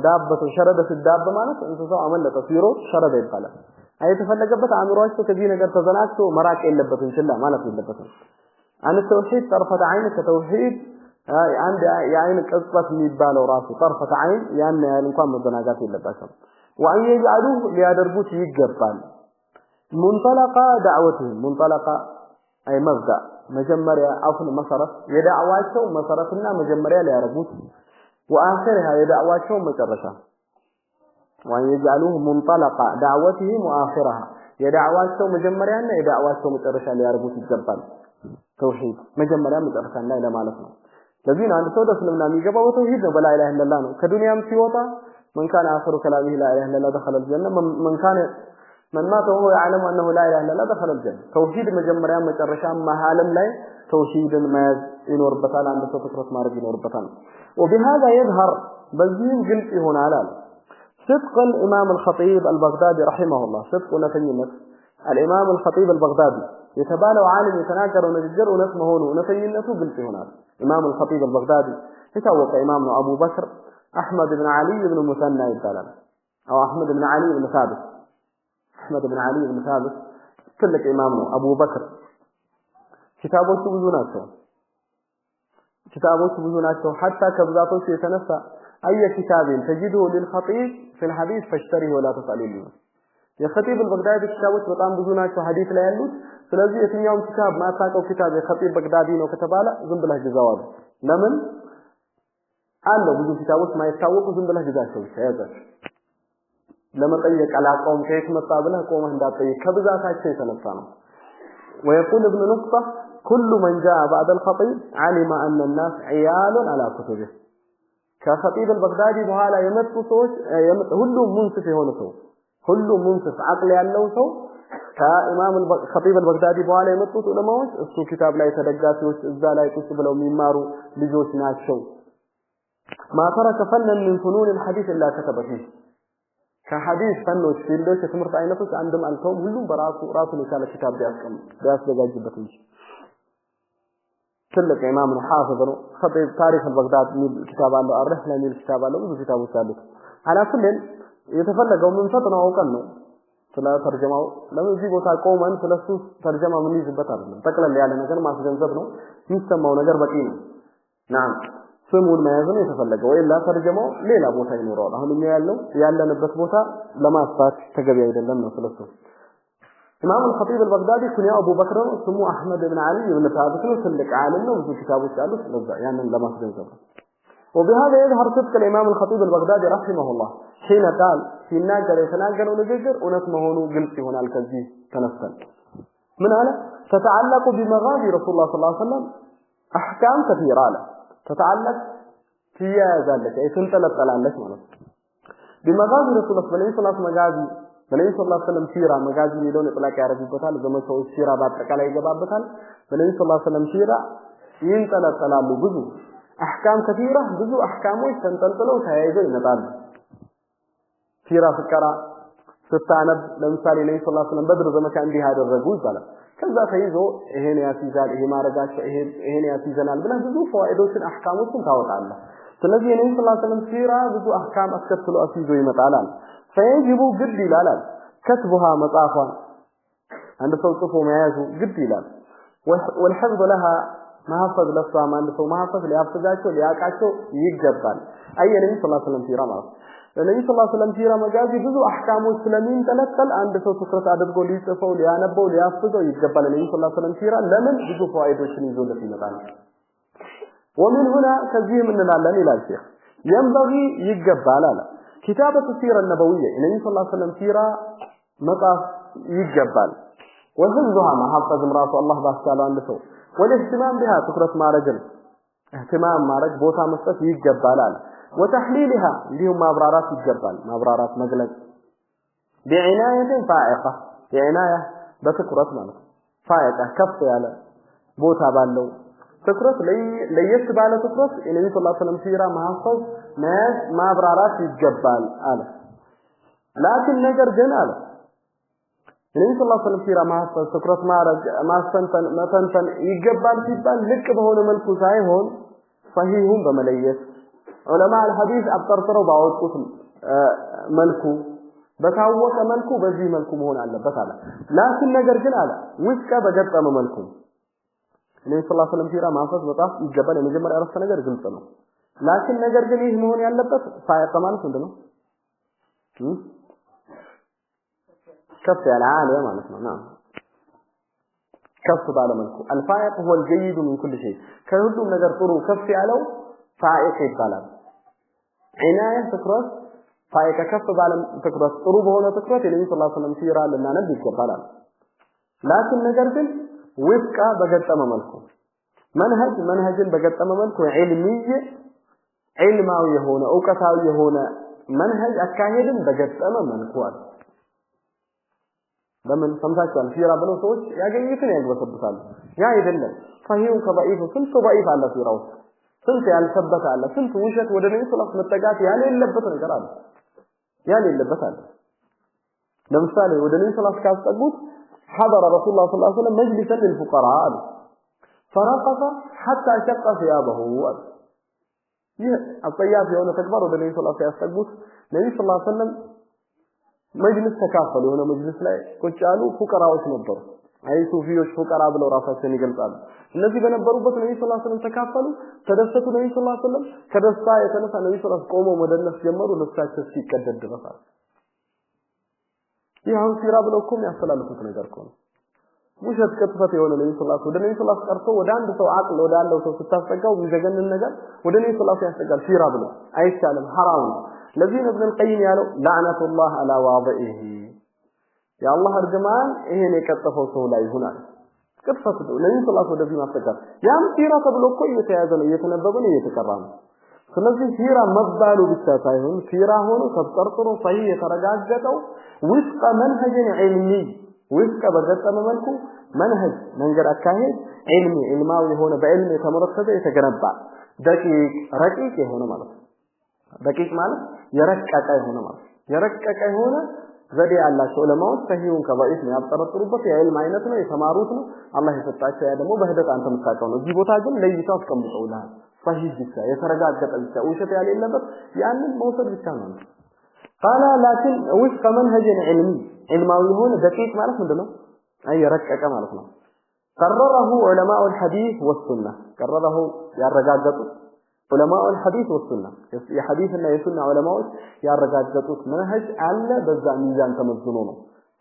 ዳበቱ ሸረደት ዳበ ማለት እንስሳው አመለጠ ሲሮ ሸረደ ይባላል አይተፈለገበት አእምሮአቸው ከዚህ ነገር ተዘናግቶ መራቅ የለበትም እንችላ ማለት የለበትም አን ተውሂድ طرفه عين ከተውሂድ አንድ የአይን ቅጽበት የሚባለው ራሱ طرفه عين ያን ያህል እንኳን መዘናጋት የለባቸውም وان يجعلوه ሊያደርጉት ይገባል منطلقه دعوتهم منطلقه اي مبدا መጀመሪያ አፍን መሰረት የዳዕዋቸው መሰረትና መጀመሪያ ሊያደርጉት واخرها የዳዕዋቸው መጨረሻ وان يجعلوه منطلقه دعوتهم واخرها የዳዕዋቸው መጀመሪያና የዳዕዋቸው መጨረሻ ሊያደርጉት ይገባል ተውሂድ መጀመሪያ መጨረሻ ላይ ለማለት ነው ለዚህ አንድ ሰው እስልምና የሚገባው ተውሂድ ነው በላ ኢላሀ ኢላላህ ነው ከዱንያም ሲወጣ من كان آخر كلامه لا إله إلا الله دخل الجنة من مات وهو يعلم أنه لا إله إلا الله دخل الجنة توحيد مجمريا مجرشا مهالم لا توحيد ما ينور بطال عند فكرة مارج ينور بطال وبهذا يظهر بزين قلت هنا على صدق الإمام الخطيب البغدادي رحمه الله صدق ونفينة الإمام الخطيب البغدادي يتبالى عالم يتناكر ونجر ونسمه ونفينة قلت هنا إمام الخطيب البغدادي يتوقع إمامنا أبو بكر أحمد بن علي بن مثنى يتبالى أو أحمد بن علي بن ثابت أحمد بن علي بن ثابت كلك إمامنا أبو بكر كتابه بزوناته حتى كبذاته يتنسى أي كتاب تجده للخطيب في الحديث فاشتريه ولا تسأل له يا خطيب البغدادي كتابه بطام بزوناته حديث لا يلوت ስለዚህ የትኛውም كتاب ما ታቀው كتاب የخطيب በግዳዲ ነው ከተባለ ዝም ብለህ ግዛው ለምን አለው ብዙ كتابዎች ማይታወቁ ዝም ብለህ ግዛቸው ያዛች ለመጠየቅ አላቀውም ከየት መጣ ብለህ ቆመህ እንዳትጠይቅ ከብዛታቸው የተነሳ ነው ويقول ابن نقطة كل من جاء بعد الخطيب علم أن الناس عيال على كتبه كخطيب البغدادي بحالا يمت سوش كلهم منصف هنا سو كلهم منصف عقل ያለው ሰው ከኢማም الخطيب البغدادي በኋላ የመጡት ዑለማዎች እሱ ኪታብ ላይ ተደጋፊዎች እዛ ላይ ቁጭ ብለው የሚማሩ ልጆች ናቸው ما ترك فنا من فنون الحديث الا كتب فيه ከሐዲስ ፈኖች ፊልዶች የትምህርት አይነቶች አንድም አልተውም ሁሉም ራሱን የቻለ ኪታብ ቢያዘጋጅበት እንጂ ትልቅ ኢማም ነው ሐافظ ነው خطيب ታሪክ البغداد ሚል ኪታብ አለው አርህላ ሚል ኪታብ አለው ብዙ ኪታቦች አሉት አላኩልን የተፈለገው ምን ፈጥነው አውቀን ነው ስለ ተርጀማው ለምን እዚህ ቦታ ቆመን ስለሱ ተርጀማ ምን ይዝበት አይደለም ጠቅለል ያለ ነገር ማስገንዘብ ነው የሚሰማው ነገር በቂ ነው ናም ስሙን መያዝ ነው የተፈለገው ወይላ ተርጀማው ሌላ ቦታ ይኖራል አሁን ያለንበት ቦታ ለማስፋት ተገቢ አይደለም ነው ስለሱ ኢማም الخطيب البغدادي ኩኒያ አቡ በክር ነው ስሙ አህመድ ኢብኑ አሊ ኢብኑ ታቢት ነው ትልቅ ዓለም ነው ብዙ ኪታቦች አሉት ለዛ ያንን ለማስገንዘብ ነው وبهذا يظهر صدق الإمام الخطيب البغدادي رحمه الله حين قال في الناجر يتناجر ونجر ونس مهونو قلت هنا الكذي تنفل من هذا تتعلق بمغازي رسول الله صلى الله عليه وسلم أحكام كثيرة له تتعلق في ذلك أي تنتلت على لك بمغازي رسول الله صلى الله عليه وسلم مغازي በነብዩ ሰለላሁ ዐለይሂ ወሰለም ሲራ መጋዚ ሚሊዮን ጥላቅ ያረጉበታል ዘመቻው ሲራ ባጠቃላይ ይገባበታል በነብዩ ሰለላሁ ዐለይሂ ወሰለም ሲራ ይንጠለጠላሉ ብዙ احكام كثيره ብዙ احكامዎች ተንጠልጥለው ተያይዘው ይመጣሉ ሲራ ፍቀራ ስታነብ ለምሳሌ ነብዩ ሰለላሁ ዐለይሂ ወሰለም በድር ዘመቻ እንዲህ ያደረጉ ይባላል ከዛ ተይዞ ይሄን ያሲዛል ይሄ ማረጋቸው ይሄን ያሲዘናል ብለህ ብዙ ፋይዶችን احكامዎችን ታወጣለህ ስለዚህ ነብዩ ሰለላሁ ዐለይሂ ወሰለም ሲራ ብዙ احكام አስከትሎ አሲዞ ይመጣል فيجب جد ይላል كتبها مصافا عند ሰው ጽፎ መያዙ ግድ ይላል والحفظ لها ማሐፈዝ ለሷም አንድ ሰው ማሐፈዝ ሊያፍዛቸው ሊያቃቸው ይገባል አየነኝ ሰለላሁ ዐለይሂ ወሰለም ሲራ ማለት ነብዩ ሰለላሁ ዐለይሂ ወሰለም ሲራ መጋዚ ብዙ አህካሞች ስለሚንጠለጠል አንድ ሰው ትኩረት አድርጎ ሊጽፈው ሊያነበው ሊያፍዘው ይገባል ነብዩ ሰለላሁ ዐለይሂ ወሰለም ሲራ ለምን ብዙ ፋይዶችን ይዞለት ይመጣል ومن هنا ከዚህ ምን እንላለን ይላል ሼህ ينبغي ይገባል አለ كتابة السيرة النبوية النبي صلى الله عليه وسلم سيرة مطاف يجبال وحفظها ما حفظ امراته الله باسكاله عنده سو والاهتمام بها تكرت مع رجل اهتمام مع رجل بوتا مسطف يجبال وتحليلها لهم مابرارات يجبال مابرارات مجلس بعناية فائقة بعناية بتكرت مالك فائقة كف على بوتا بالو ትኩረት ለየት ባለ ትኩረት የነብዩ ሰለላሁ ዐለይሂ ወሰለም ሲራ ማሐፈዝ ማብራራት ይገባል አለ ላኪን ነገር ግን አለ የነብዩ ሰለላሁ ዐለይሂ ወሰለም ሲራ ማሐፈዝ ትኩረት ማስተንተን መተንተን ይገባል ሲባል ልክ በሆነ መልኩ ሳይሆን ሰሂሁን በመለየት علماء الحديث أبطرطروا باوطوت ملكو በታወቀ መልኩ በዚህ መልኩ መሆን አለበት አለ ላኪን ነገር ግን አለ ውስቀ በገጠመ መልኩ ነብዩ ሰለላሁ ዐለይሂ ወሰለም ሲራ ማንፈስ በጣም ይገባል የመጀመሪያ አረፍተ ነገር ግልጽ ነው ላኪን ነገር ግን ይህ መሆን ያለበት ፋይቅ ማለት ምንድነው ከፍ ያለ አለ ማለት ነው ና ከፍ ባለ መልኩ الفائق هو الجيد من كل شيء ከሁሉም ነገር ጥሩ ከፍ ያለው ፋይቅ ይባላል ዒናያ ትኩረት ፋይቀ ከፍ ባለ ትኩረት ጥሩ በሆነ ትኩረት የነብዩ ሰለላሁ ዐለይሂ ወሰለም ሲራ ለናነብ ይገባል ላኪን ነገር ግን ውስቃ በገጠመ መልኩ መንሀጅን በገጠመ መልኩ ዒልማዊ የሆነ ዕውቀታዊ የሆነ መንሀጅ አካሄድን በገጠመ መልኩ አለ ለምን ሰምታችኋል ሲራ ብለው ሰዎች ያገኙትን ያግበሰብታሉ ያ አይደለም ፈሂው ከበኢፍ ስንት በኢፍ አለ ሲራው ስንት ያልሰበተ አለ ስንት ውሸት ወደ ነብዩ ሰለላሁ ዐለይሂ ወሰለም መጠጋት ያለበት ነገር አለ ያለበት አለ ለምሳሌ ወደ ነብዩ ሰለላሁ ዐለይሂ ወሰለም ካስጠጉት حضر رسول الله صلى الله عليه وسلم مجلسا للفقراء فرقص حتى شق ثيابه ይህ አጥያፍ የሆነ ተግባር ወደ ነብዩ ሰለላሁ ዐለይሂ ወሰለም ያስጠጉት ነብዩ ሰለላሁ ዐለይሂ ወሰለም መጅልስ ተካፈሉ የሆነ መጅልስ ላይ ቁጭ ያሉ ፉቀራዎች ነበሩ አይ ሱፊዮች ፉቀራ ብለው ራሳቸውን ይገልጻሉ እነዚህ በነበሩበት ነብዩ ሰለላሁ ዐለይሂ ወሰለም ተካፈሉ ተደሰቱ ነብዩ ሰለላሁ ዐለይሂ ወሰለም ከደስታ የተነሳ ነብዩ ሰለላሁ ዐለይሂ ወሰለም ቆመው መደነስ ጀመሩ ልብሳቸው ሲቀደድ ድረስ ይሄው ሲራ ብለው እኮ ያስተላልፉት ነገር እኮ ነው ውሸት ቅጥፈት የሆነ ነብዩ ሰለላሁ ዐለይሂ ወሰለም ወደ ነብዩ ሰለላሁ ዐለይሂ ወሰለም ቀርቶ ወደ አንድ ሰው አቅል ወደ አለው ሰው ስታስጠጋው የሚዘገንን ነገር ወደ ነብዩ ሰለላሁ ዐለይሂ ወሰለም ያስጠጋል ሲራ ብለው አይቻልም ሐራም ለዚህ ኢብኑ አልቀይም ያለው ለعنቱላህ አላ ዋዲሂ ያአላህ እርግማን ይሄን የቀጠፈው ሰው ላይ ይሆናል ቅጥፈት ነው ነብዩ ሰለላሁ ዐለይሂ ወሰለም ወደዚህ ማስጠጋት ያም ሲራ ተብሎ እኮ እየተያዘ ነው እየተነበበ ነው እየተቀራ ነው ስለዚህ ሲራ መባሉ ብቻ ሳይሆን ሲራ ሆኖ ተጠርጥሮ ሰሂህ የተረጋገጠው ውስጥ መንሀጅን ዒልሚ ውስጥ በገጠመ መልኩ መንሀጅ መንገድ አካሄድ ዒልማዊ የሆነ በዕልም የተመረኮዘ የተገነባ ደቂቅ ረቂቅ የሆነ ማለት ነው ደቂቅ ማለት የረቀቀ የሆነ ማለት የረቀቀ የሆነ ዘዴ ያላቸው ዑለማዎች ሰሂሁን ከበኢፍ ነው ያጠረጥሩበት የዕልም አይነት ነው የተማሩት ነው አላህ የሰጣቸው ያ ደግሞ በህደት አንተ ምታቀው ነው እዚህ ቦታ ግን ለይተው አስቀምጠውልሃል صحيح ብቻ የተረጋገጠ ብቻ ውሸት ያለበት ያንን መውሰድ ብቻ ነው قال لكن وفق منهج علمي علماዊ ሆነ ደቂቅ ማለት ምንድነው አይ ረቀቀ ማለት ነው قرره علماء الحديث والسنه قرره ያረጋገጡት علماء الحديث والسنه የሐዲስና የሱና ዑለማዎች ያረጋገጡት መንሀጅ አለ በዛ ሚዛን ተመዝኖ ነው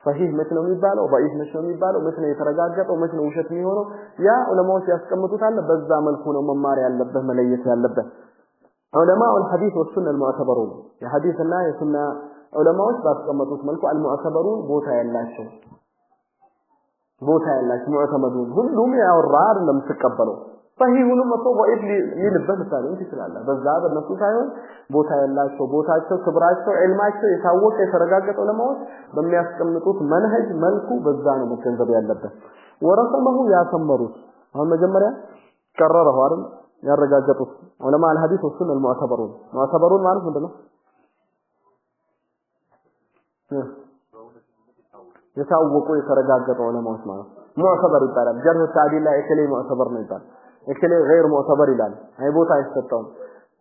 صحيح መች ነው የሚባለው ضعيف መች ነው የሚባለው መች ነው የተረጋገጠው መች ነው ውሸት የሚሆነው ያ ዑለማዎች ያስቀምጡት አለ በዛ መልኩ ነው መማር ያለበት መለየት ያለበት علماء الحديث والسنه المعتبرون የሐዲስና የሱና ዑለማዎች ባስቀመጡት መልኩ المعتبرون ቦታ ያላቸው ሙዕተመዱን ሁሉም ያወራር ለምትቀበለው صحيحውን መጥቶ ضعيف ሊልበት ታዲያ ይችላል በዛ በነሱ ሳይሆን ቦታ ያላቸው ቦታቸው ክብራቸው ዒልማቸው የታወቀ የተረጋገጠ ዑለማዎች በሚያስቀምጡት መንሀጅ መልኩ በዛ ነው መገንዘብ ያለበት ወረሰመሁ ያሰመሩት አሁን መጀመሪያ ቀረረው አይደል ያረጋገጡት ዑለማ الحديث والسنه المعتبرون ማለት ምንድነው የታወቁ የተረጋገጠ ዑለማዎች ማለት ሙዕተበር ይባላል ጀርህ ተዕዲል ላይ እከሌ ሙዕተበር ነው ይባላል እከሌ غير ሙዕተበር ይላል አይ ቦታ አይሰጠውም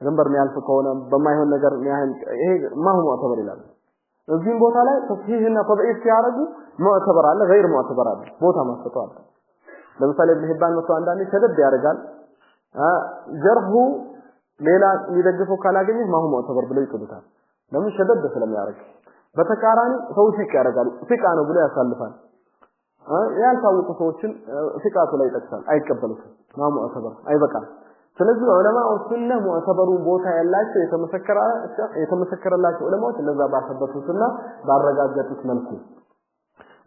ድንበር የሚያልፍ ከሆነ በማይሆን ነገር ይሄ ማሁ ሙዕተበር ይላል እዚህም ቦታ ላይ ተስሂህና ተضعيف ሲያረጉ ሙዕተበር አለ غير ሙዕተበር አለ ቦታ ማስተዋል አለ ለምሳሌ ኢብኑ ሂባን መጥቶ አንዳንዴ ተደብ ያደርጋል ጀርሁ ሌላ የሚደግፈው ካላገኘ ማሁ ሙዕተበር ብለው ይጥሉታል ለምን ተደብ ስለሚያደርግ በተቃራኒ ተውሲቅ ያደርጋል ፍቃ ነው ብሎ ያሳልፋል ያልታወቁ ሰዎችን ፍቃቱ ላይ ይጠቅሳል አይቀበሉትም ማሙ ሙዕተበር አይበቃም ስለዚህ ዑለማው ሱና ሙዕተበሩ ቦታ ያላቸው የተመሰከረላቸው ዑለማዎች ለዛ ባሰበቱትና ባረጋገጡት መልኩ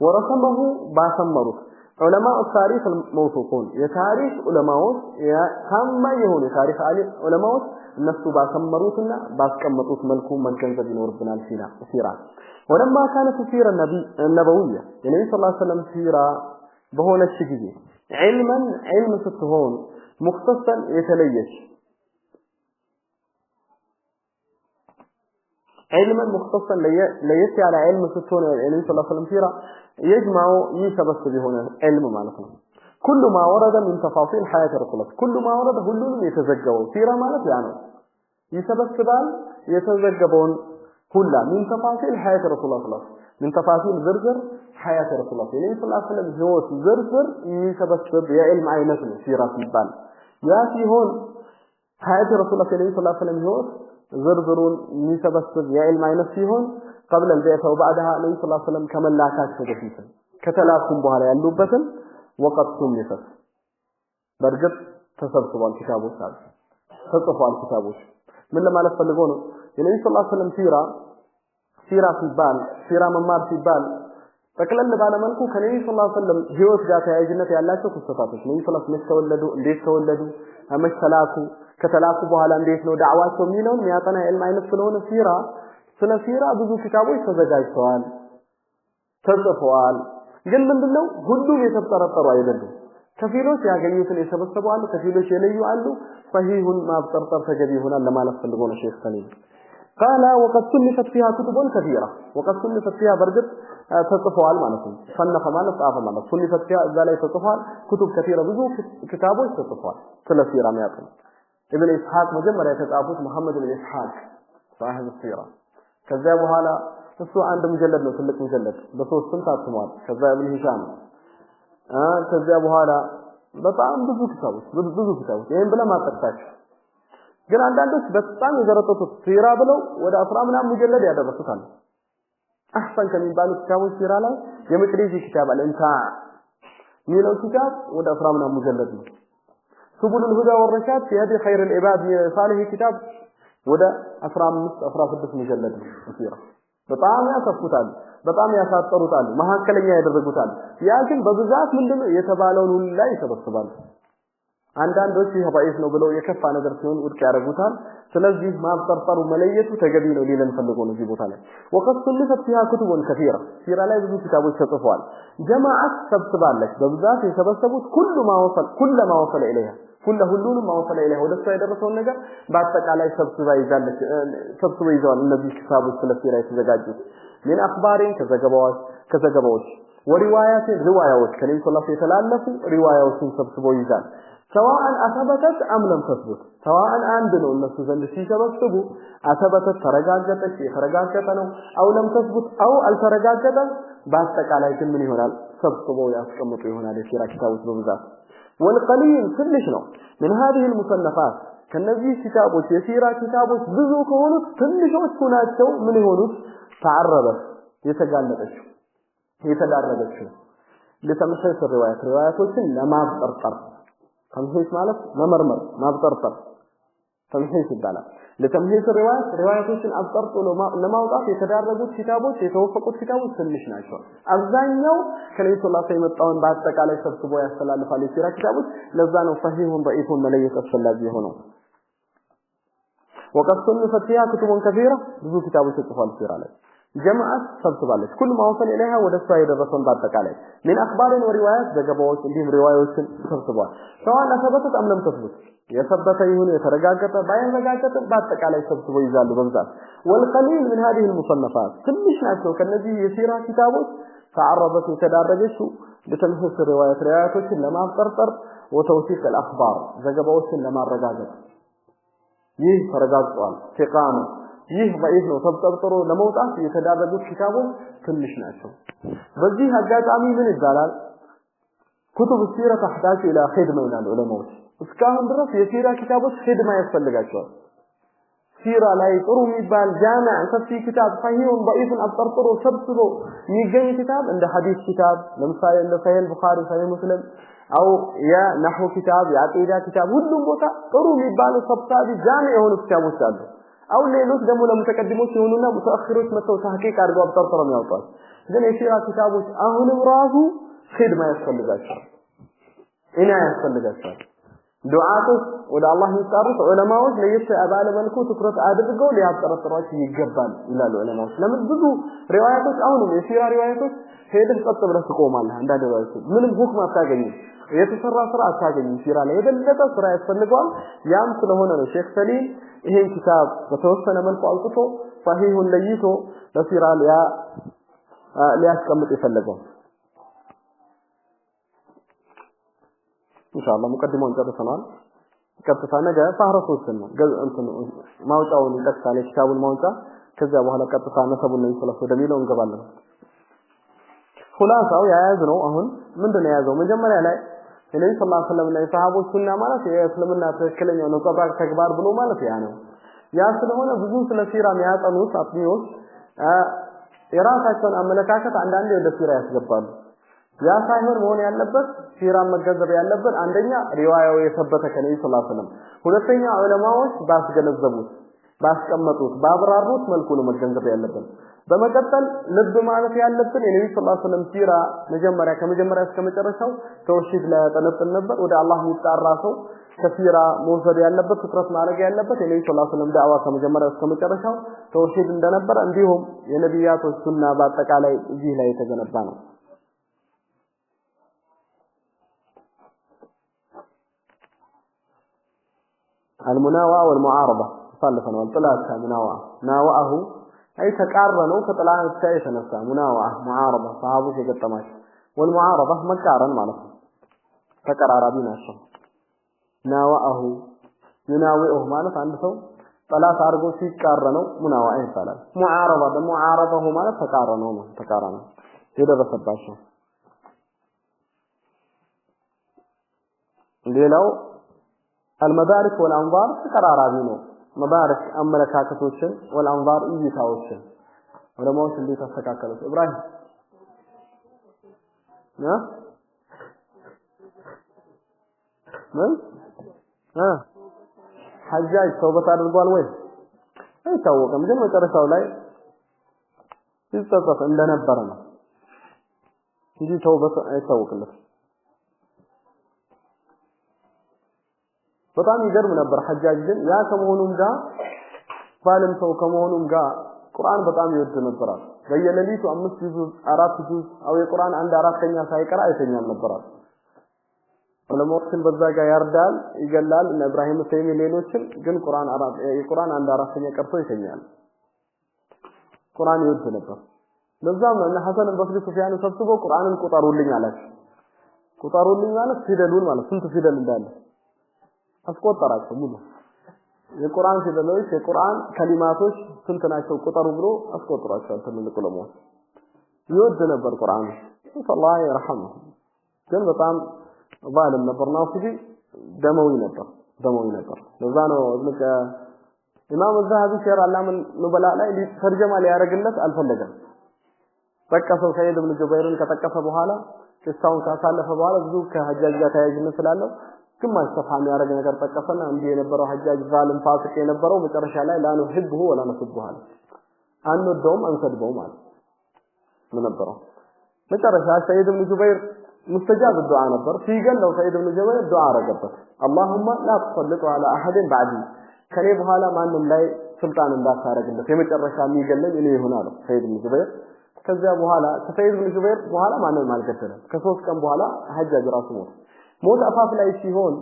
ወረሰመሁ ባሰመሩት ዑለማው ታሪክ الموثوقون የታሪክ ዑለማዎች ታማ የሆኑ የታሪክ ዑለማዎች እነሱ ባሰመሩትና ባስቀመጡት መልኩ መገንዘብ ይኖርብናል ሲራ ولما كانت سيرة النبوية النبي صلى الله عليه وسلم سيرة بهون الشجية علم ستهون مختصا يتليش علما مختصا ليس على علم ستهون النبي صلى الله عليه وسلم سيرة يجمع يسبس بهون علم مالكم كل ما ورد من تفاصيل حياة رسول الله كل ما ورد كلهم يتزجوا سيرة مالك يعني ይሰበስባል የተዘገበውን ሁላ من تفاصيل حياة رسول الله صلى الله عليه وسلم من تفاصيل زرزر حياة رسول الله صلى الله عليه وسلم ህይወት ዝርዝር ይሰበስብ የዕልም አይነት ነው ሲራ ሲባል ያ ሲሆን حياة رسول الله صلى الله عليه وسلم ህይወት ዝርዝሩን የሚሰበስብ የዕልም አይነት ሲሆን قبل البعثة وبعدها النبي صلى الله عليه وسلم ከመላካቸው በፊት ከተላኩም በኋላ ያሉበትን ወቀቱም ይፈስ በርግጥ ተሰብስቧል ኪታቦች አሉ ተጽፏል ኪታቦች ምን ለማለት ፈልገው ነው የነብዩ ሰለላሁ ዐለይሂ ወሰለም ሲራ ሲባል ሲራ መማር ሲባል ተከለለ ባለ መልኩ ከነብዩ ሰለላሁ ዐለይሂ ወሰለም ህይወት ጋር ተያያዥነት ያላቸው ክስተቶች ነብዩ ሰለላሁ ዐለይሂ ወሰለም ተወለዱ እንዴት ተወለዱ አመሰላኩ ከተላኩ በኋላ እንዴት ነው ዳዕዋቸው የሚለውን የሚያጠና ዕልም አይነት ስለሆነ ስለ ሲራ ብዙ ኪታቦች ተዘጋጅተዋል ተጽፈዋል ግን ምንድነው ሁሉም የተጠረጠሩ አይደሉም ከፊሎች ያገኙትን የሰበሰቡ አሉ ከፊሎች የለዩ አሉ صحيحን ማብጠርጠር ተገቢ ይሆናል ለማለት ፈልጎ ነው ሼክ ሰሊም قال وقد صنفت فيها كتب كثيره وقد صنفت فيها برجت ተጽፈዋል ማለት ነው صنف ማለት ጻፈ ማለት صنفت فيها እዛ ላይ ተጽፏል كتب كثيره ብዙ ክታቦች ተጽፈዋል ስለ ሲራ የሚያጠኑ ابن اسحاق መጀመሪያ የተጻፉት መሐመድ ኢብኑ ኢስሐቅ صاحب السيره ከዛ በኋላ እሱ አንድ ሙጀለድ ነው ትልቅ ሙጀለድ በሶስቱም ታትሟል ከዛ ኢብኑ ሂሻም ከዛ በኋላ በጣም ብዙ ክታቦች ይሄን ብለ ማጠቅታቸው ግን አንዳንዶች በጣም የዘረጠቱት ሲራ ብለው ወደ 10 ምናምን ሙጀለድ ያደረሱታል አህሰን ከሚባሉ ክታቦች ሲራ ላይ የመቅሪዚ ክታብ አልእንታ ሚለው ክታብ ወደ 10 ምናምን ሙጀለድ ነው سبل الهدى والرشاد في هدي خير العباد صالح كتاب ወደ 15 16 ሙጀለድ ነው ሲራ በጣም ያሰፉታል በጣም ያሳጠሩታል መሐከለኛ ያደረጉታል ያ ግን በብዛት ምንድነው የተባለውን ሁሉ ላይ ይሰበስባሉ አንዳንዶች ይሄባይስ ነው ብለው የከፋ ነገር ሲሆን ውድቅ ያደርጉታል ስለዚህ ማብጠርጠሩ መለየቱ ተገቢ ነው ሊለን ፈልጎ ነው እዚህ ቦታ ላይ وقد صنفت فيها كتب كثيره ሲራ ላይ ብዙ ክታቦች ተጽፈዋል ጀማዓት ሰብስባለች በብዛት የሰበሰቡት كل ما وصل اليها ሁሉንም ማወሰለ ኢላህ ወደሱ ያደረሰውን ነገር በአጠቃላይ ሰብስበው ይዘዋል እነዚህ ክታቦች ስለ ሲራ የተዘጋጁት ምን አخبارين ከዘገባዎች ሪዋያዎች ከነብዩ ሰለላሁ ዐለይሂ ወሰለም ሪዋያዎችን ሰብስበው ይዛል سواء اثبتت ام لم تثبت سواء አንድ ነው እነሱ ዘንድ ሲሰበስቡ አثبتت ተረጋገጠች የተረጋገጠ ነው او لم تثبت او አልተረጋገጠም በአጠቃላይ ግን ምን ይሆናል ሰብስበው ያስቀምጡ ይሆናል የሲራ ክታቦች በብዛት والقليل ትንሽ ነው من هذه المصنفات ከነዚህ ክታቦች የሲራ ክታቦች ብዙ ከሆኑት ትንሾች ናቸው ምን ይሆኑት تعربت የተዳረገችው ለተመሰለ ሪዋያቶችን ለማብጠርጠር ተምሂስ ማለት መመርመር ማብጠርጠር ተምሂስ ይባላል ለተምሂስ ሪዋያቶችን አብጠርጥሎ ለማውጣት የተዳረጉት ክታቦች የተወፈቁት ክታቦች ትንሽ ናቸው አብዛኛው ከነብዩ ሰለላሁ ዐለይሂ ወሰለም የመጣውን በአጠቃላይ ሰብስቦ ያስተላልፋል የሲራ ክታቦች ለዛ ነው ሰሂሁን ضعيفون መለየት አስፈላጊ ሆነው وقد صنفت فيها كتب كثيره ብዙ ክታቦች ተጽፈዋል ሲራ ላይ جماعات ሰብስባለች كل ما وصل اليها ወደሷ የደረሰውን በአጠቃላይ من اخبار وروايات ዘገባዎች እንዲሁም ሪዋያዎችን ሰብስቧል سواء ثبتت ام لم تثبت የሰበተ ይሁን የተረጋገጠ ባይረጋገጠ በአጠቃላይ ሰብስቦ ይዛሉ በብዛት والقليل من هذه المصنفات ትንሽ ናቸው ከነዚህ የሲራ ክታቦች تعرضت የተዳረገችው ለተምሂስ ሪዋያቶችን ለማብጠርጠር وتوثيق الاخبار ዘገባዎችን ለማረጋገጥ ይህ ተረጋግጧል ተቃኑ ይህ ضعيف ነው ተብጠርጥሮ ለመውጣት የተዳረጉት ክታቦች ትንሽ ናቸው በዚህ አጋጣሚ ምን ይባላል كتب السيره تحتاج الى خدمه من العلماء እስካሁን ድረስ የሲራ ክታቦች ኺድማ ያስፈልጋቸዋል ሲራ ላይ ጥሩ የሚባል ጃማዕ ሰፊ ክታብ ሰሂሁን ضعيفን አብጠርጥሮ ሰብስቦ የሚገኝ ክታብ እንደ ሐዲስ ክታብ ለምሳሌ እንደ ሰሂህ ቡኻሪ ሰሂህ ሙስሊም አው የነህው ክታብ የአቂዳ ክታብ ሁሉም ቦታ ጥሩ የሚባሉ ሰብሳቢ ጃማዕ የሆኑ ክታቦች አሉ አው ሌሎች ደግሞ ለሙተቀድሞች የሆኑና ሙተአኺሮች መተው ተሐቂቅ አድርገው አብጠርጥረው ያወጣሉ ግን የሲራ ክታቦች አሁንም ራሱ ኺድማ ያስፈልጋቸዋል ኢና ያስፈልጋቸዋል ዱዓቶች ወደ አላህ የሚጣሩት ዑለማዎች ለየት ያባለ መልኩ ትኩረት አድርገው ሊያጠረጥሯቸው ይገባል ይላሉ ዑለማዎች ለምን ብዙ ሪዋያቶች አሁንም የሲራ ሪዋያቶች ሄደህ ቀጥ ብለህ ትቆማለህ አንዳንድ ሪዋያቶች ምንም ሁክም አታገኝም የተሰራ ስራ አታገኝም ሲራ ላይ የበለጠ ስራ ያስፈልጋል ያም ስለሆነ ነው ሼክ ሰሊም ይሄን ክታብ በተወሰነ መልኩ አውጥቶ ሰሂሁን ለይቶ ለሲራ ሊያስቀምጥ የፈለገው ኢንሻአላህ ሙቀዲማውን ጨርሰናል ቀጥታ ነገ ፋህረሶችን ነው እንትን ማውጣውን ይጠቅሳል ኪታቡን ማውጣ ከዛ በኋላ ቀጥታ ነሰቡን ነው ስለሱ ወደሚለው እንገባለን ሁላሳው ያያዝነው አሁን ምንድነው ያያዘው መጀመሪያ ላይ የነብዩ ሰለላሁ ዐለይሂ ወሰለም ላይ ሰሃቦች ሱና ማለት የእስልምና ትክክለኛው ነጸባቅ ተግባር ብሎ ማለት ያ ነው ያ ስለሆነ ብዙ ስለ ሲራ የሚያጠኑት አጥኚዎች የራሳቸውን አመለካከት አንዳንዴ ወደ ሲራ ያስገባሉ ያ ሳይሆን መሆን ያለበት ሲራ መገንዘብ ያለበት አንደኛ ሪዋያው የሰበተ ከነብዩ ሰለላሁ ዐለይሂ ወሰለም ሁለተኛ ዑለማዎች ባስገነዘቡት ባስቀመጡት ባብራሩት መልኩ ነው መገንዘብ ያለበት በመቀጠል ልብ ማለት ያለብን የነብዩ ሰለላሁ ዐለይሂ ወሰለም ሲራ ከመጀመሪያ እስከ መጨረሻው ተውሂድ ላይ ያጠነጥን ነበር ወደ አላህ የሚጣራ ሰው ከሲራ መውሰድ ያለበት ትኩረት ማድረግ ያለበት የነብዩ ሰለላሁ ዐለይሂ ወሰለም ዳዕዋ ከመጀመሪያ እስከ መጨረሻው ተውሂድ እንደነበር እንዲሁም የነቢያቶች ሱና በአጠቃላይ እዚህ ላይ የተገነባ ነው المناوعة والمعارضة صلفا والطلاق مناوعة ناوعه أي تقارنوا كطلاق التاية نفسها مناوعة معارضة صحابه يقطماش والمعارضة مكارا معلفة تقرارابين الشم ناوعه يناوئه معلفة عنده طلاق أرغو سيقارنوا مناوعة يسالا معارضة معلفة تقارنوا يدرس الباشا ليلو المدارك والانظار تقرارابي ነው መባረክ አመለካከቶችን والانظار እይታዎችን ወለሞች እንዴት ተስተካከሉት ኢብራሂም ምን ሐጃጅ ተውበት አድርጓል ወይ አይታወቅም ግን መጨረሻው ላይ ይጸጸት እንደነበረ ነው እንጂ ተውበት አይታወቅም በጣም ይገርም ነበር ሐጃጅ ግን ያ ከመሆኑም ጋር ባለም ሰው ከመሆኑም ጋር ቁርአን በጣም ይወድ ነበር በየሌሊቱ 5 ጁዝ 4 ጁዝ አው የቁርአን አንድ አራተኛ ሳይቀራ አይተኛም ነበር ወለሞችን በዛ ጋር ያርዳል ይገላል እና ኢብራሂም ሰይሚ ሌሎችን ግን የቁርአን አንድ አራተኛ ቀርቶ ይተኛል ቁርአን ይወድ ነበር ለዛም ነው እና ሐሰን በስሪ ሱፊያን ሰብስቦ ቁርአንን ቁጠሩልኝ አላቸው ቁጠሩልኝ ማለት ፊደሉን ማለት ስንት ፊደል እንዳለ አስቆጠራቸው ሙሉ የቁርአን ፊደሎች የቁርአን ከሊማቶች ስንት ናቸው ቁጠሩ ብሎ አስቆጥራቸው ትልልቅ ለሞት ይወድ ነበር ቁርአን ሰላህ ይርሐሙ ግን በጣም ዛልም ነበር ናፍዲ ደመዊ ነበር ለዛ ነው ኢማም الذهبي ሲራ አላምን ኑበላ ላይ ተርጀማ ሊያረግለት አልፈለገም ተቀፈው ሰይድ ኢብኑ ጁበይርን ከተቀፈ በኋላ ክስታውን ካሳለፈ በኋላ ብዙ ከሐጃጅ ጋር ተያይነት ስላለው ግማሽ ተፋም ያረግ ነገር ተቀፈና እንዲህ የነበረው ሐጃጅ ዛልም ፋሲቅ የነበረው መጨረሻ ላይ ላኑ ህብሁ ወላ ነስብሁ አለ አንወደውም አንሰድበው ማለት ምን ነበረው መጨረሻ ሰይድ ኢብኑ ጁበይር مستجاب الدعاء ነበር ሲገለው ሰይድ ኢብኑ ጁበይር ዱዓ አረገበት اللهم لا تسلط على احد بعدي ከኔ በኋላ ማንንም ላይ ስልጣን እንዳታረግለት የመጨረሻ የሚገለኝ እኔ ይሆናል ሰይድ ኢብኑ ጁበይር ከዛ በኋላ ሰይድ ኢብኑ ጁበይር በኋላ ማንንም አልገደለም ከ3 ቀን በኋላ ሐጃጅ ራሱ ሞት አፋፍ ላይ ሲሆን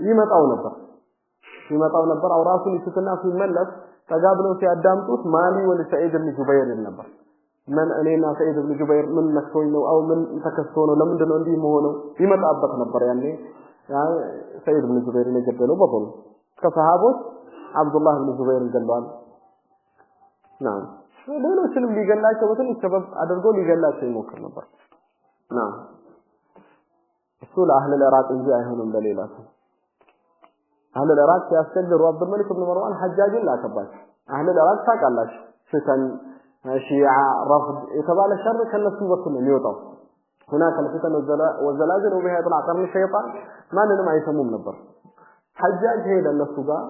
ይመጣው ነበር አውራሱን ይስትና ሲመለስ ተጋብለው ሲያዳምጡት ማሊ ወለ ሰይድ ኢብኑ ጁበይር ነበር ምን እኔና ሰይድ ኢብኑ ጁበይር ምን ነክቶኝ ነው አው ምን ተከስቶ ነው ለምንድን ነው እንዲህ መሆነው ይመጣበት ነበር ያኔ ሰይድ ኢብኑ ጁበይር የገደለው በቦል ከሰሃቦች አብዱላህ ኢብኑ ጁበይር ገለዋል ናም ሌሎችንም ሊገላቸው በትንሽ ሰበብ አድርጎ ሊገላቸው ይሞክር ነበር ናም رسول اهل العراق እንጂ አይሆንም ለሌላ ሰው اهل العراق ያስቸገሩ عبد الملك بن مروان حجاجን ላከባቸው اهل العراق ታውቃላችሁ فتن شيعة رفض የተባለ ሸር ከነሱ በኩል ነው የሚወጣው هناك الفتن والزلازل وبها يطلع قرن الشيطان ማንንም አይሰሙም ነበር حجاج ሄደ እነሱ ጋር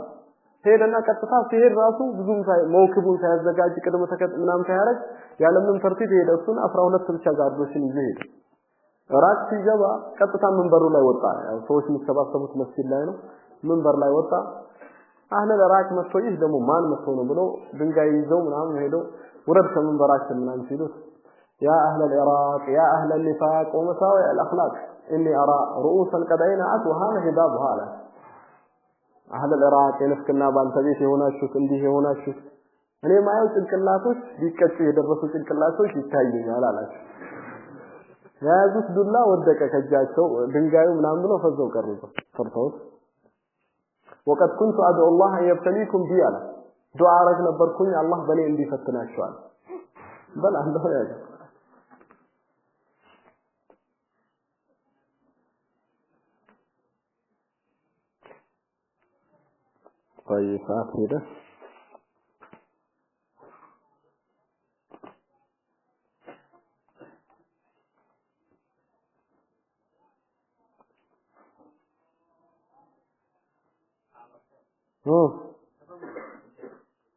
ሄደና ቀጥታ ሲሄድ ራሱ ብዙም መውክቡን ሳያዘጋጅ ቅድመ ተከት ምናምን ሳያረግ ያለምንም ተርቲብ ሄደ እሱን 12 ብቻ ጋርዶችን ይዞ ሄደ ራስ ሲገባ ቀጥታ መንበሩ ላይ ወጣ ያው ሰዎች የሚሰባሰቡት መስጊድ ላይ ነው መንበር ላይ ወጣ አህለ ለራክ መስጊድ ደግሞ ማን መስሎ ነው ብሎ ድንጋይ ይዘው ምናምን ሄደው ወረድ ከመንበራችን ምናምን ሲሉት ያ አህለ العراق يا اهل النفاق ومساوئ الاخلاق اني ارى رؤوسا قد عينات وهذا هدابها على اهل العراق የነፍክና ባንተቤት የሆናችሁ እንዲህ የሆናችሁ እኔ ማየው ጭንቅላቶች ሊቀጭ የደረሱ ጭንቅላቶች ይታዩኛል አላችሁ ያዙት ዱላ ወደቀ ከጃቸው ድንጋዩ ምናምን ብሎ ፈዘው ቀሩ ፈርተው وقد كنت ادعو الله ان يبتليكم بي على دعاء رك ነበርኩኝ አላህ በኔ እንዲፈትናቸዋል በል አንተ ያጅ طيب ሰዓት ሄደ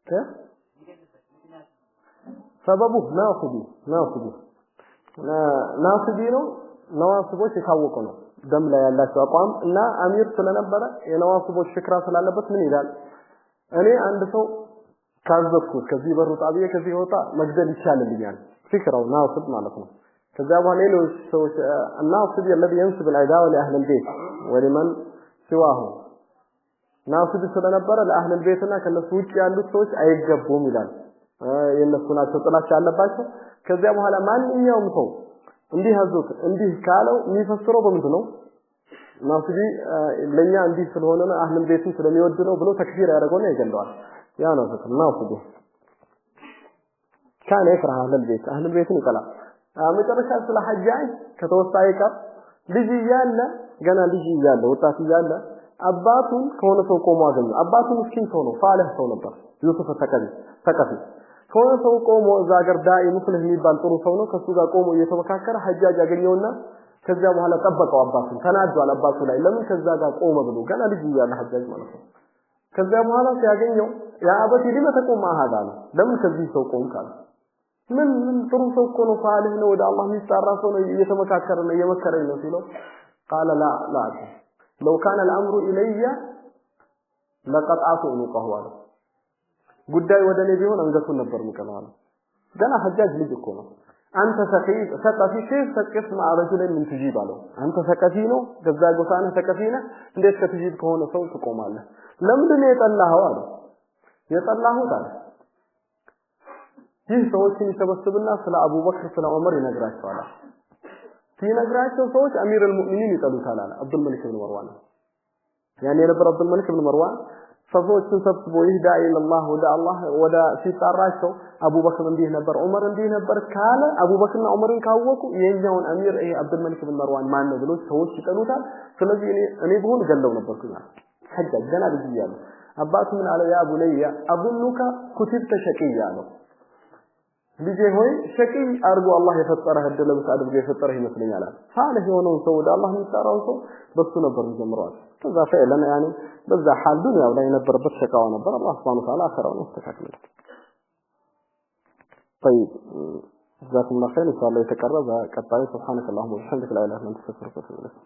كيف سببه ናስቢ ነው ነዋስቦች የታወቁ ነው ደም ላይ ያላቸው አቋም እና አሚር ስለነበረ የነዋስቦች ፍክራ ስላለበት ምን ይላል እኔ አንድ ሰው ካዘዝኩት ከዚህ በሩ ጣቢያ ከዚህ ወጣ መግደል ይቻላልኛል ፍክራው ናስብ ማለት ነው ከዛ በኋላ ሌሎች ሰዎች ናስብ الذي ينسب العداوه لاهل البيت ولمن سواه ናስብ ስለነበረ ለአህል البيትና ከነሱ ውጪ ያሉት ሰዎች አይገቡም ይላል የነሱ ናቸው ጥላቻ ያለባቸው ከዚያ በኋላ ማንኛውም ሰው እንዲህ አዙት እንዲህ ካለው የሚፈስረው በምንድን ነው ናስቢ ለኛ እንዲህ ስለሆነ አህል البيትን ስለሚወድ ነው ብሎ ተክፊር ያደርገውና ይገለዋል ያ ነው ናስቢ كان يكره اهل البيت اهل البيትን ይቀላል መጨረሻ ስለ ሐጃጅ ከተወሳይ ቀር ልጅ ያለ ገና ልጅ ያለ ወጣት ያለ አባቱን ከሆነ ሰው ቆሞ አገኘ አባቱ ምስኪን ሰው ነው ፋለህ ሰው ነበር ዩሱፍ ተቀፊ ከሆነ ሰው ቆሞ እዛ ሀገር ዳኢ ሙስሊም የሚባል ጥሩ ሰው ነው ከሱ ጋር ቆሞ እየተመካከረ ሐጃጅ አገኘውና ከዚያ በኋላ ጠበቀው አባቱን ተናዷል አባቱ ላይ ለምን ከዛ ጋር ቆመ ብሎ ገና ልጅ ያለ ሐጃጅ ማለት ነው ከዚያ በኋላ ሲያገኘው ያ አባቴ ሊመተቆም አሃዳ ነው ለምን ከዚህ ሰው ቆም ካለ ምን ጥሩ ሰው እኮ ነው ፋለህ ነው ወደ አላህ የሚጣራ ሰው ነው እየተመካከረ ነው እየመከረኝ ነው ሲለው قال لا لو كان الامر الي لقطعت عنقه على ጉዳይ ወደኔ ቢሆን አንገቱን ነበር ምቀማው ገና ሐጃጅ ልጅ እኮ ነው አንተ ሰቀፊ ሼፍ ሰቀፍ ማረጁ ላይ ምን ትጂብ አለው አንተ ሰቀፊ ነው ገዛ ጎሳነ ሰቀፊና እንዴት ከትጂብ ከሆነ ሰው ትቆማለህ ለምንድን ነው የጠላኸው አለ የጠላሁት አለ ይህ ሰዎችን ይሰበስብና ስለ አቡበክር ስለ ዑመር ይነግራቸዋል ሲነግራቸው ሰዎች አሚር አልሙእሚኒን ይጠሉታል አለ አብዱል መሊክ ኢብኑ መርዋን ያኔ ነበር አብዱል መሊክ ኢብኑ መርዋን ሰዎችን ሰብስቦ ይዳኢ ለላህ ወደ አላህ ወደ ሲጣራቸው አቡበክር እንዲህ ነበር ዑመር እንዲህ ነበር ካለ አቡበክርና ዑመርን ካወቁ የኛውን አሚር ይሄ አብዱል መሊክ ኢብኑ መርዋን ማን ነው ብሎ ሰዎች ይጠሉታል ስለዚህ እኔ ብሆን ገለው ነበርኩኝ ሐጃጅ ገና ልጅ ያለ አባቱ ምን አለ ያ ቡለያ አቡኑካ ኩቲብተ ሸቂያ ነው ልጄ ሆይ ሸቂ አርጎ አላህ የፈጠረህ እድል አድርጎ የፈጠረህ ይመስለኛል ሳለህ የሆነው ሰው ወደ አላህ የሚጣራው ሰው በሱ ነበር ጀምሯል ከዛ ፈዕለን ያኒ በዛ ሐል ዱንያው ላይ ነበርበት ሸቃው ነበር አላህ Subhanahu Wa Ta'ala አኸራውን ያስተካክላል طيب جزاكم الله خير ان شاء الله يتقرب قطعي سبحانك اللهم وبحمدك لا اله الا انت استغفرك واتوب اليك